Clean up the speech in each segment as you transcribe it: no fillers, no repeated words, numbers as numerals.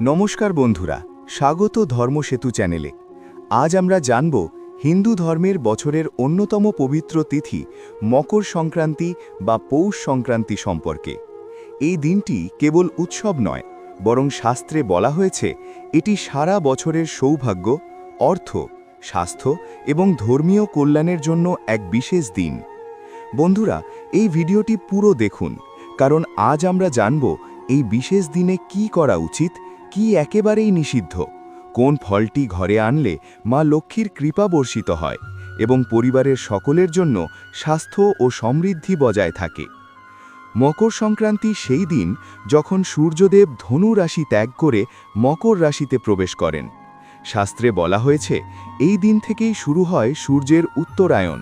নমস্কার বন্ধুরা, স্বাগত ধর্মসেতু চ্যানেলে। আজ আমরা জানব হিন্দু ধর্মের বছরের অন্যতম পবিত্র তিথি মকর সংক্রান্তি বা পৌষ সংক্রান্তি সম্পর্কে। এই দিনটি কেবল উৎসব নয়, বরং শাস্ত্রে বলা হয়েছে এটি সারা বছরের সৌভাগ্য, অর্থ, স্বাস্থ্য এবং ধর্মীয় কল্যাণের জন্য এক বিশেষ দিন। বন্ধুরা, এই ভিডিওটি পুরো দেখুন, কারণ আজ আমরা জানব এই বিশেষ দিনে কি করা উচিত, কি একেবারেই নিষিদ্ধ, কোন ফলটি ঘরে আনলে মা লক্ষ্মীর কৃপা বর্ষিত হয় এবং পরিবারের সকলের জন্য স্বাস্থ্য ও সমৃদ্ধি বজায় থাকে। মকর সংক্রান্তি সেই দিন যখন সূর্যদেব ধনু রাশি ত্যাগ করে মকর রাশিতে প্রবেশ করেন। শাস্ত্রে বলা হয়েছে এই দিন থেকেই শুরু হয় সূর্যের উত্তরায়ণ,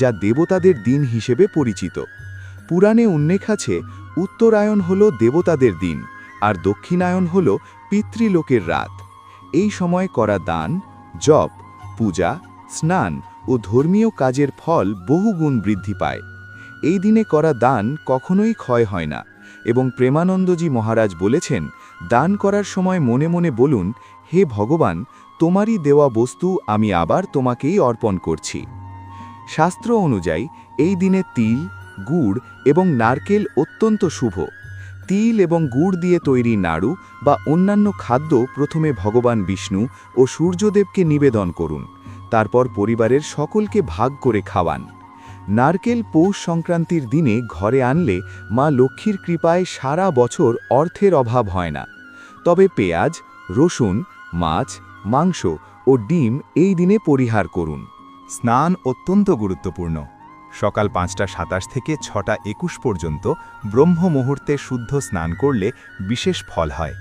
যা দেবতাদের দিন হিসেবে পরিচিত। পুরাণে উল্লেখ আছে উত্তরায়ণ হল দেবতাদের দিন আর দক্ষিণায়ন হল পিতৃলোকের রাত। এই সময় করা দান, জপ, পূজা, স্নান ও ধর্মীয় কাজের ফল বহুগুণ বৃদ্ধি পায়। এই দিনে করা দান কখনোই ক্ষয় হয় না এবং প্রেমানন্দজি মহারাজ বলেছেন, দান করার সময় মনে মনে বলুন, হে ভগবান, তোমারই দেওয়া বস্তু আমি আবার তোমাকেই অর্পণ করছি। শাস্ত্র অনুযায়ী এই দিনে তিল, গুড় এবং নারকেল অত্যন্ত শুভ। তিল এবং গুড় দিয়ে তৈরি নাড়ু বা অন্যান্য খাদ্য প্রথমে ভগবান বিষ্ণু ও সূর্যদেবকে নিবেদন করুন, তারপর পরিবারের সকলকে ভাগ করে খাওয়ান। নারকেল পৌষ সংক্রান্তির দিনে ঘরে আনলে মা লক্ষ্মীর কৃপায় সারা বছর অর্থের অভাব হয় না। তবে পেঁয়াজ, রসুন, মাছ, মাংস ও ডিম এই দিনে পরিহার করুন। স্নান অত্যন্ত গুরুত্বপূর্ণ। সকাল 5:27 থেকে 6:21 পর্যন্ত ব্রহ্ম মুহূর্তে শুদ্ধ স্নান করলে বিশেষ ফল হয়।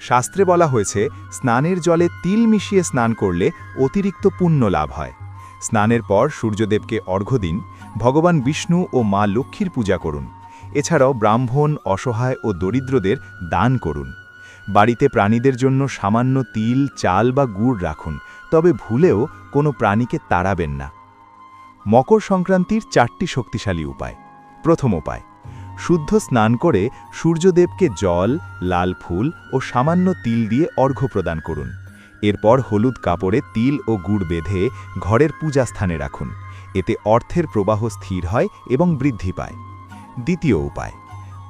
শাস্ত্রে বলা হয়েছে স্নানের জলে তিল মিশিয়ে স্নান করলে অতিরিক্ত পুণ্য লাভ হয়। স্নানের পর সূর্যদেবকে অর্ঘ্য দিন, ভগবান বিষ্ণু ও মা লক্ষ্মীর পূজা করুন। এছাড়াও ব্রাহ্মণ, অসহায় ও দরিদ্রদের দান করুন। বাড়িতে প্রাণীদের জন্য সামান্য তিল, চাল বা গুড় রাখুন, তবে ভুলেও কোনো প্রাণীকে তাড়াবেন না। মকর সংক্রান্তির 4টি শক্তিশালী উপায়। প্রথম উপায়, শুদ্ধ স্নান করে সূর্যদেবকে জল, লাল ফুল ও সামান্য তিল দিয়ে অর্ঘ্য প্রদান করুন। এরপর হলুদ কাপড়ে তিল ও গুড় বেঁধে ঘরের পূজাস্থানে রাখুন। এতে অর্থের প্রবাহ স্থির হয় এবং বৃদ্ধি পায়। দ্বিতীয় উপায়,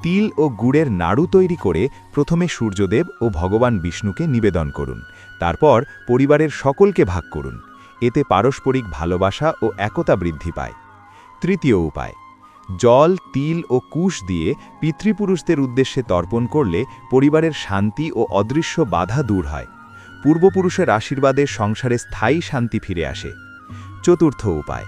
তিল ও গুড়ের নাড়ু তৈরি করে প্রথমে সূর্যদেব ও ভগবান বিষ্ণুকে নিবেদন করুন, তারপর পরিবারের সকলকে ভাগ করুন। এতে পারস্পরিক ভালোবাসা ও একতা বৃদ্ধি পায়। তৃতীয় উপায়, জল, তিল ও কুশ দিয়ে পিতৃপুরুষদের উদ্দেশ্যে তর্পণ করলে পরিবারের শান্তি ও অদৃশ্য বাধা দূর হয়। পূর্বপুরুষের আশীর্বাদে সংসারে স্থায়ী শান্তি ফিরে আসে। চতুর্থ উপায়,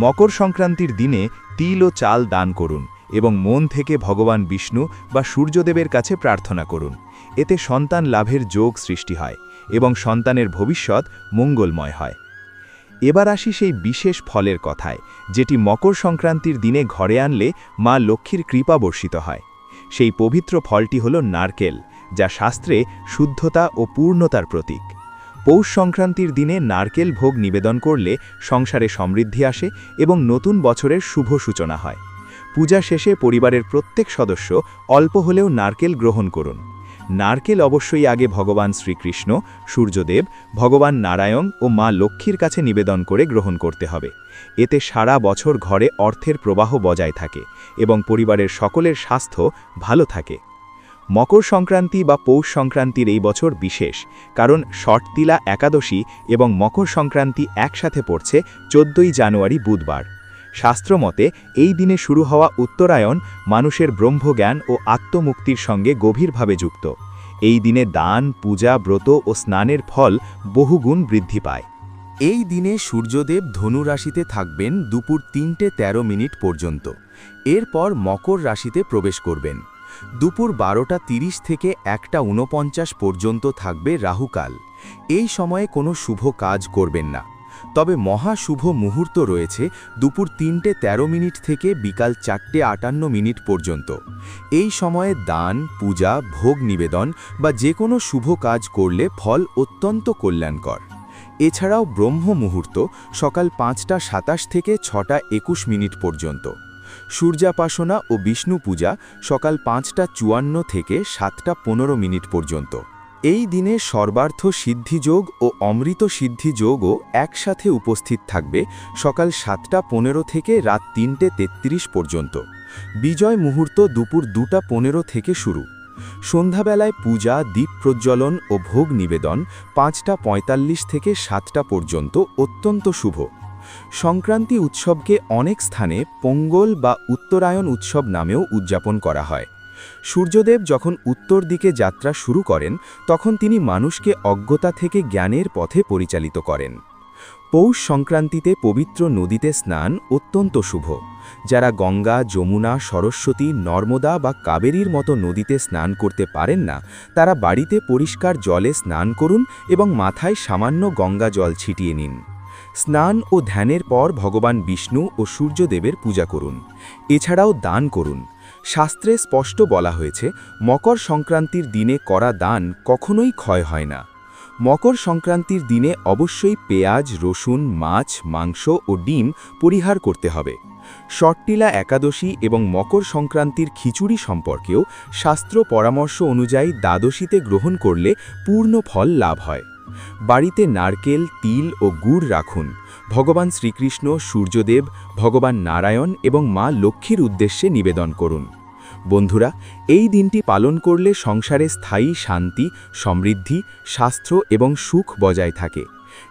মকর সংক্রান্তির দিনে তিল ও চাল দান করুন এবং মন থেকে ভগবান বিষ্ণু বা সূর্যদেবের কাছে প্রার্থনা করুন। এতে সন্তান লাভের যোগ সৃষ্টি হয় এবং সন্তানের ভবিষ্যৎ মঙ্গলময় হয়। এবার আসি সেই বিশেষ ফলের কথায়, যেটি মকর সংক্রান্তির দিনে ঘরে আনলে মা লক্ষ্মীর কৃপা বর্ষিত হয়। সেই পবিত্র ফলটি হল নারকেল, যা শাস্ত্রে শুদ্ধতা ও পূর্ণতার প্রতীক। পৌষ সংক্রান্তির দিনে নারকেল ভোগ নিবেদন করলে সংসারে সমৃদ্ধি আসে এবং নতুন বছরের শুভ সূচনা হয়। পূজা শেষে পরিবারের প্রত্যেক সদস্য অল্প হলেও নারকেল গ্রহণ করুন। নারকেল অবশ্যই আগে ভগবান শ্রীকৃষ্ণ, সূর্যদেব, ভগবান নারায়ণ ও মা লক্ষ্মীর কাছে নিবেদন করে গ্রহণ করতে হবে। এতে সারা বছর ঘরে অর্থের প্রবাহ বজায় থাকে এবং পরিবারের সকলের স্বাস্থ্য ভালো থাকে। মকর সংক্রান্তি বা পৌষ সংক্রান্তির এই বছর বিশেষ, কারণ ষটতিলা একাদশী এবং মকর সংক্রান্তি একসাথে পড়ছে 14ই জানুয়ারি বুধবার। শাস্ত্রমতে এই দিনে শুরু হওয়া উত্তরায়ণ মানুষের ব্রহ্মজ্ঞান ও আত্মমুক্তির সঙ্গে গভীরভাবে যুক্ত। এই দিনে দান, পূজা, ব্রত ও স্নানের ফল বহুগুণ বৃদ্ধি পায়। এই দিনে সূর্যদেব ধনু রাশিতে থাকবেন দুপুর 3:13 পর্যন্ত। এরপর মকর রাশিতে প্রবেশ করবেন। দুপুর 12:30 থেকে 1:49 পর্যন্ত থাকবে রাহুকাল। এই সময়ে কোনো শুভ কাজ করবেন না। তবে মহা শুভ মুহূর্ত রয়েছে দুপুর 3:13 থেকে বিকাল 4:58 পর্যন্ত। এই সময়ে দান, পূজা, ভোগ নিবেদন বা যে কোনো শুভ কাজ করলে ফল অত্যন্ত কল্যাণকর। এছাড়াও ব্রহ্ম মুহূর্ত সকাল 5:27 থেকে 6:21 পর্যন্ত। সূর্যাপাসনা ও বিষ্ণু পূজা সকাল 5:54 থেকে 7:15 পর্যন্ত। এই দিনে সর্বার্থ সিদ্ধিযোগ ও অমৃত সিদ্ধিযোগও একসাথে উপস্থিত থাকবে সকাল 7:15 থেকে রাত 3:33 পর্যন্ত। বিজয় মুহূর্ত দুপুর 2:15 থেকে শুরু। সন্ধ্যাবেলায় পূজা, দীপ প্রজ্বলন ও ভোগ নিবেদন 5:45 থেকে 7টা পর্যন্ত অত্যন্ত শুভ। সংক্রান্তি উৎসবকে অনেক স্থানে পোঙ্গল বা উত্তরায়ণ উৎসব নামেও উদযাপন করা হয়। সূর্যদেব যখন উত্তর দিকে যাত্রা শুরু করেন তখন তিনি মানুষকে অজ্ঞতা থেকে জ্ঞানের পথে পরিচালিত করেন। পৌষ সংক্রান্তিতে পবিত্র নদীতে স্নান অত্যন্ত শুভ। যারা গঙ্গা, যমুনা, সরস্বতী, নর্মদা বা কাবেরীর মতো নদীতে স্নান করতে পারেন না, তারা বাড়িতে পরিষ্কার জলে স্নান করুন এবং মাথায় সামান্য গঙ্গা জল ছিটিয়ে নিন। স্নান ও ধ্যানের পর ভগবান বিষ্ণু ও সূর্যদেবের পূজা করুন। এছাড়াও দান করুন। শাস্ত্রে স্পষ্ট বলা হয়েছে, মকর সংক্রান্তির দিনে করা দান কখনোই ক্ষয় হয় না। মকর সংক্রান্তির দিনে অবশ্যই পেঁয়াজ, রসুন, মাছ, মাংস ও ডিম পরিহার করতে হবে। ষট্টিলা একাদশী এবং মকর সংক্রান্তির খিচুড়ি সম্পর্কেও শাস্ত্র পরামর্শ অনুযায়ী দ্বাদশীতে গ্রহণ করলে পূর্ণ ফল লাভ হয়। বাড়িতে নারকেল, তিল ও গুড় রাখুন। ভগবান শ্রীকৃষ্ণ, সূর্যদেব, ভগবান নারায়ণ এবং মা লক্ষ্মীর উদ্দেশ্যে নিবেদন করুন। বন্ধুরা, এই দিনটি পালন করলে সংসারে স্থায়ী শান্তি, সমৃদ্ধি, স্বাস্থ্য এবং সুখ বজায় থাকে।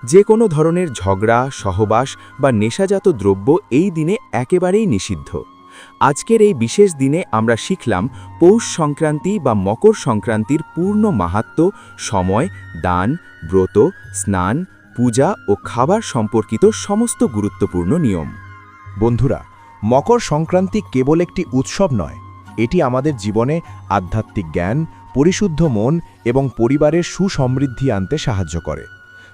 যে কোনো ধরনের ঝগড়া, সহবাস বা নেশাজাত দ্রব্য এই দিনে একেবারেই নিষিদ্ধ। আজকের এই বিশেষ দিনে আমরা শিখলাম পৌষ সংক্রান্তি বা মকর সংক্রান্তির পূর্ণ মাহাত্ম্য, সময়, দান, ব্রত, স্নান, পূজা ও খাবার সম্পর্কিত সমস্ত গুরুত্বপূর্ণ নিয়ম। বন্ধুরা, মকর সংক্রান্তি কেবল একটি উৎসব নয়, এটি আমাদের জীবনে আধ্যাত্মিক জ্ঞান, পরিশুদ্ধ মন এবং পরিবারের সুসমৃদ্ধি আনতে সাহায্য করে।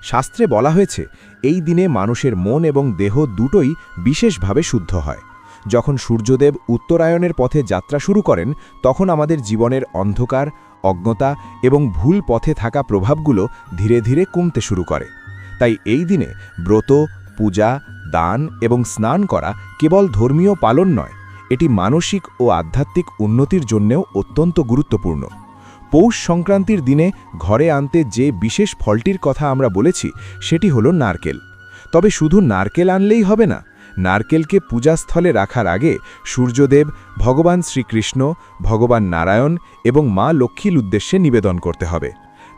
শাস্ত্রে বলা হয়েছে, এই দিনে মানুষের মন এবং দেহ দুটোই বিশেষভাবে শুদ্ধ হয়। যখন সূর্যদেব উত্তরায়ণের পথে যাত্রা শুরু করেন, তখন আমাদের জীবনের অন্ধকার, অজ্ঞতা এবং ভুল পথে থাকা প্রভাবগুলো ধীরে ধীরে কমতে শুরু করে। তাই এই দিনে ব্রত, পূজা, দান এবং স্নান করা কেবল ধর্মীয় পালন নয়, এটি মানসিক ও আধ্যাত্মিক উন্নতির জন্যও অত্যন্ত গুরুত্বপূর্ণ। পৌষ সংক্রান্তির দিনে ঘরে আনতে যে বিশেষ ফলটির কথা আমরা বলেছি, সেটি হলো নারকেল। তবে শুধু নারকেল আনলেই হবে না। নারকেলকে পূজাস্থলে রাখার আগে সূর্যদেব, ভগবান শ্রীকৃষ্ণ, ভগবান নারায়ণ এবং মা লক্ষ্মীর উদ্দেশ্যে নিবেদন করতে হবে।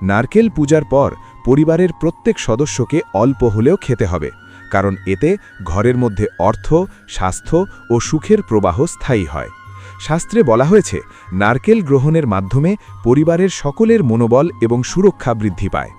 নারকেল পূজার পর পরিবারের প্রত্যেক সদস্যকে অল্প হলেও খেতে হবে, কারণ এতে ঘরের মধ্যে অর্থ, স্বাস্থ্য ও সুখের প্রবাহ স্থায়ী হয়। শাস্ত্রে বলা হয়েছে, নারকেল গ্রহণের মাধ্যমে পরিবারের সকলের মনোবল এবং সুরক্ষা বৃদ্ধি পায়।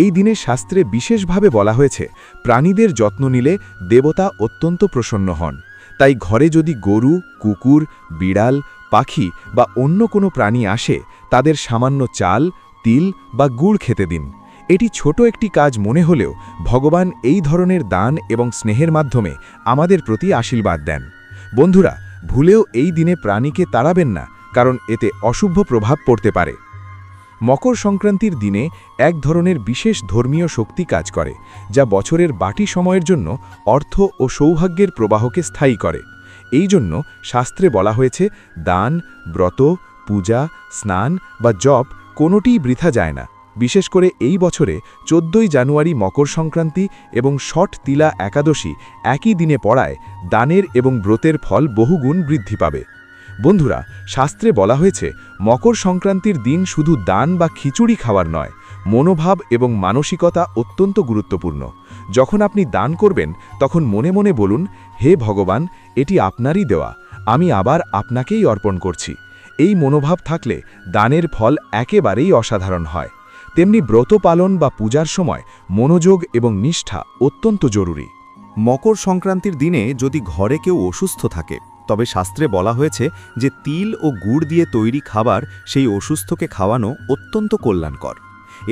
এই দিনে শাস্ত্রে বিশেষভাবে বলা হয়েছে, প্রাণীদের যত্ন নিলে দেবতা অত্যন্ত প্রসন্ন হন। তাই ঘরে যদি গরু, কুকুর, বিড়াল, পাখি বা অন্য কোনো প্রাণী আসে, তাদের সামান্য চাল, তিল বা গুড় খেতে দিন। এটি ছোট একটি কাজ মনে হলেও ভগবান এই ধরনের দান এবং স্নেহের মাধ্যমে আমাদের প্রতি আশীর্বাদ দেন। বন্ধুরা, ভুলেও এই দিনে প্রাণীকে তাড়াবেন না, কারণ এতে অশুভ প্রভাব পড়তে পারে। মকর সংক্রান্তির দিনে এক ধরনের বিশেষ ধর্মীয় শক্তি কাজ করে, যা বছরের বাকি সময়ের জন্য অর্থ ও সৌভাগ্যের প্রবাহকে স্থায়ী করে। এই জন্য শাস্ত্রে বলা হয়েছে, দান, ব্রত, পূজা, স্নান বা জপ কোনোটিই বৃথা যায় না। বিশেষ করে এই বছরে 14ই জানুয়ারি মকর সংক্রান্তি এবং ষট্টিলা একাদশী একই দিনে পড়ায় দানের এবং ব্রতের ফল বহুগুণ বৃদ্ধি পাবে। বন্ধুরা, শাস্ত্রে বলা হয়েছে, মকর সংক্রান্তির দিন শুধু দান বা খিচুড়ি খাওয়ার নয়, মনোভাব এবং মানসিকতা অত্যন্ত গুরুত্বপূর্ণ। যখন আপনি দান করবেন, তখন মনে মনে বলুন, হে ভগবান, এটি আপনারই দেওয়া, আমি আবার আপনাকেই অর্পণ করছি। এই মনোভাব থাকলে দানের ফল একেবারেই অসাধারণ হয়। তেমনি ব্রত পালন বা পূজার সময় মনোযোগ এবং নিষ্ঠা অত্যন্ত জরুরি। মকর সংক্রান্তির দিনে যদি ঘরে কেউ অসুস্থ থাকে, তবে শাস্ত্রে বলা হয়েছে যে তিল ও গুড় দিয়ে তৈরি খাবার সেই অসুস্থকে খাওয়ানো অত্যন্ত কল্যাণকর।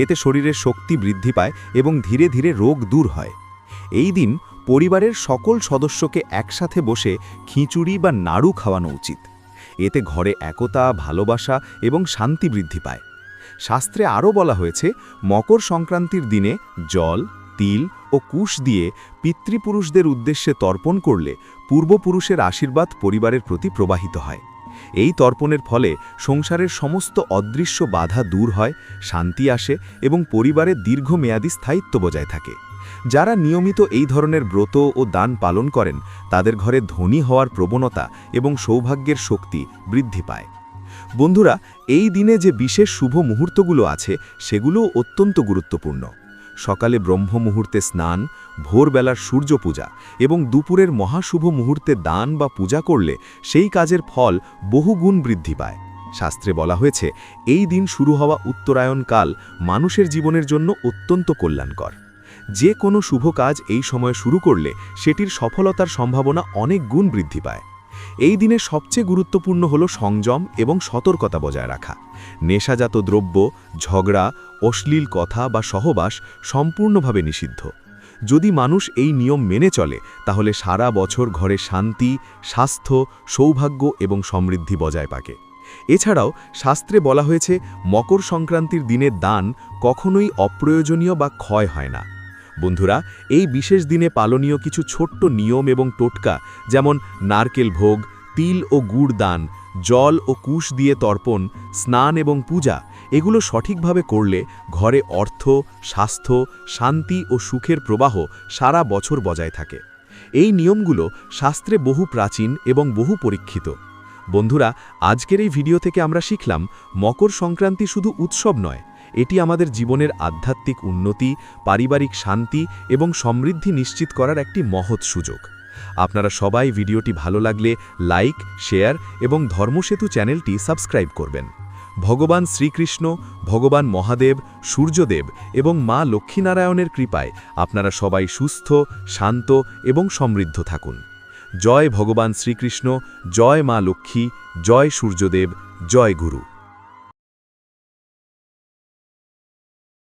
এতে শরীরের শক্তি বৃদ্ধি পায় এবং ধীরে ধীরে রোগ দূর হয়। এই দিন পরিবারের সকল সদস্যকে একসাথে বসে খিচুড়ি বা নাড়ু খাওয়ানো উচিত। এতে ঘরে একতা, ভালোবাসা এবং শান্তি বৃদ্ধি পায়। শাস্ত্রে আরও বলা হয়েছে, মকর সংক্রান্তির দিনে জল, তিল ও কুশ দিয়ে পিতৃপুরুষদের উদ্দেশ্যে তর্পণ করলে পূর্বপুরুষের আশীর্বাদ পরিবারের প্রতি প্রবাহিত হয়। এই তর্পণের ফলে সংসারের সমস্ত অদৃশ্য বাধা দূর হয়, শান্তি আসে এবং পরিবারের দীর্ঘমেয়াদী স্থায়িত্ব বজায় থাকে। যারা নিয়মিত এই ধরনের ব্রত ও দান পালন করেন তাদের ঘরে ধনী হওয়ার প্রবণতা এবং সৌভাগ্যের শক্তি বৃদ্ধি পায়। বন্ধুরা, এই দিনে যে বিশেষ শুভ মুহূর্তগুলো আছে সেগুলোও অত্যন্ত গুরুত্বপূর্ণ। সকালে ব্রহ্ম মুহূর্তে স্নান, ভোরবেলার সূর্য পূজা এবং দুপুরের মহাশুভ মুহূর্তে দান বা পূজা করলে সেই কাজের ফল বহুগুণ বৃদ্ধি পায়। শাস্ত্রে বলা হয়েছে এই দিন শুরু হওয়া উত্তরায়ণ কাল মানুষের জীবনের জন্য অত্যন্ত কল্যাণকর। যে কোনো শুভ কাজ এই সময় শুরু করলে সেটির সফলতার সম্ভাবনা অনেক গুণ বৃদ্ধি পায়। এই দিনে সবচেয়ে গুরুত্বপূর্ণ হল সংযম এবং সতর্কতা বজায় রাখা। নেশাজাত দ্রব্য, ঝগড়া, অশ্লীল কথা বা সহবাস সম্পূর্ণভাবে নিষিদ্ধ। যদি মানুষ এই নিয়ম মেনে চলে তাহলে সারা বছর ঘরে শান্তি, স্বাস্থ্য, সৌভাগ্য এবং সমৃদ্ধি বজায় পাকে। এছাড়াও শাস্ত্রে বলা হয়েছে মকর সংক্রান্তির দিনে দান কখনোই অপ্রয়োজনীয় বা ক্ষয় হয় না। বন্ধুরা, এই বিশেষ দিনে পালনীয় কিছু ছোট্ট নিয়ম এবং টোটকা, যেমন নারকেল ভোগ, তিল ও গুড় দান, জল ও কুশ দিয়ে তর্পণ, স্নান এবং পূজা, এগুলো সঠিকভাবে করলে ঘরে অর্থ, স্বাস্থ্য, শান্তি ও সুখের প্রবাহ সারা বছর বজায় থাকে। এই নিয়মগুলো শাস্ত্রে বহু প্রাচীন এবং বহু পরীক্ষিত। বন্ধুরা, আজকের এই ভিডিও থেকে আমরা শিখলাম মকর সংক্রান্তি শুধু উৎসব নয়, এটি আমাদের জীবনের আধ্যাত্মিক উন্নতি, পারিবারিক শান্তি এবং সমৃদ্ধি নিশ্চিত করার একটি মহৎ সুযোগ। আপনারা সবাই ভিডিওটি ভালো লাগলে লাইক, শেয়ার এবং ধর্মসেতু চ্যানেলটি সাবস্ক্রাইব করবেন। ভগবান শ্রীকৃষ্ণ, ভগবান মহাদেব, সূর্যদেব এবং মা লক্ষ্মীনারায়ণের কৃপায় আপনারা সবাই সুস্থ, শান্ত এবং সমৃদ্ধ থাকুন। জয় ভগবান শ্রীকৃষ্ণ, জয় মা লক্ষ্মী, জয় সূর্যদেব, জয় গুরু।